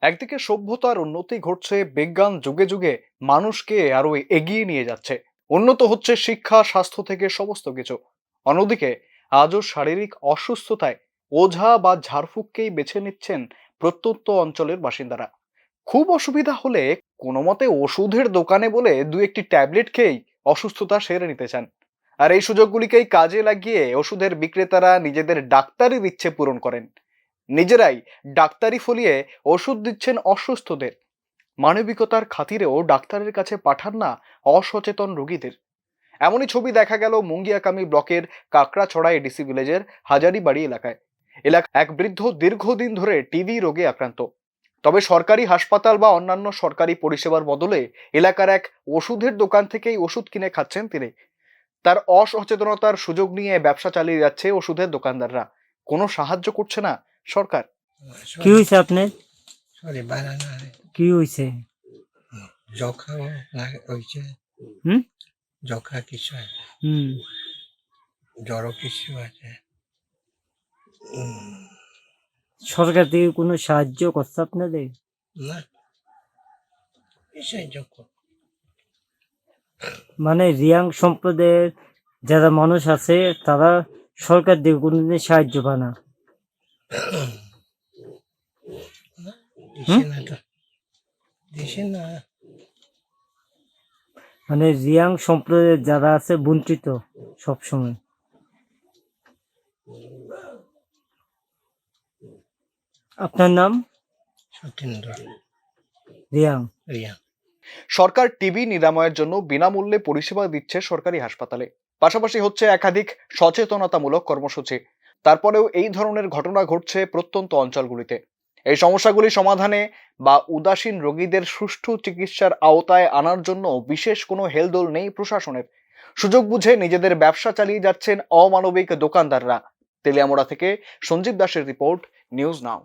একদিকে সভ্যতার উন্নতি ঘটছে, বিজ্ঞান যুগে যুগে মানুষকে আরো এগিয়ে নিয়ে যাচ্ছে, উন্নত হচ্ছে শিক্ষা স্বাস্থ্য থেকে সমস্ত কিছু। অন্যদিকে আজও শারীরিক অসুস্থতায় ওঝা বা ঝাড়ফুঁককেই বেছে নিচ্ছেন প্রত্যন্ত অঞ্চলের বাসিন্দারা। খুব অসুবিধা হলে কোনো মতে ওষুধের দোকানে বলে দু একটি ট্যাবলেট খেয়েই অসুস্থতা সেরে নিতে চান। আর এই সুযোগগুলিকেই কাজে লাগিয়ে ওষুধের বিক্রেতারা নিজেদের ডাক্তারির ইচ্ছে পূরণ করেন। নিজেরাই ডাক্তারি ফলিয়ে ওষুধ দিচ্ছেন অসুস্থদের। মানবিকতার খাতিরেও ডাক্তারের কাছে পাঠান না অসচেতন রোগীদের। এমনই ছবি দেখা গেল মুঙ্গিয়াকামি ব্লকের কাকড়াছড়া এডিসি ভিলেজের হাজারিবাড়ি এলাকায়। এক বৃদ্ধ দীর্ঘদিন ধরে টিবি রোগে আক্রান্ত। তবে সরকারি হাসপাতাল বা অন্যান্য সরকারি পরিষেবার বদলে এলাকার এক ওষুধের দোকান থেকেই ওষুধ কিনে খাচ্ছেন তিনি। তার অসচেতনতার সুযোগ নিয়ে ব্যবসা চালিয়ে যাচ্ছে ওষুধের দোকানদাররা। কোনো সাহায্য করছে না সরকার। কি হয়েছে আপনার? কি হয়েছে? হুম যক্ষা কিছু আছে, হুম জ্বরও কিছু আছে। সরকার থেকে কোনো সাহায্য করছে আপনাদের? না, কি সাহায্য করব? মানে রিয়াং সম্প্রদায়ের যারা মানুষ আছে তারা সরকার থেকে কোনোদিন সাহায্য পায় না? দিছে না তো, দিছে না। মানে রিয়াং সম্প্রদায়ের যারা আছে বঞ্চিত সবসময়। আপনার নাম? সতীন্দ্র রিয়াং। রিয়া। সরকার টিবি নিরাময়ের জন্য বিনামূল্যে পরিষেবা দিচ্ছে সরকারি হাসপাতালে। পাশাপাশি হচ্ছে একাধিক সচেতনতামূলক কর্মসূচি। তারপরেও এই ধরনের ঘটনা ঘটছে প্রত্যন্ত অঞ্চলগুলিতে। এই সমস্যাগুলি সমাধানে বা উদাসীন রোগীদের সুষ্ঠু চিকিৎসার আওতায় আনার জন্য বিশেষ কোনো হেলদোল নেই প্রশাসনের। সুযোগ বুঝে নিজেদের ব্যবসা চালিয়ে যাচ্ছেন অমানবিক দোকানদাররা। তেলিয়ামোড়া থেকে সঞ্জীব দাসের রিপোর্ট, নিউজ নাও।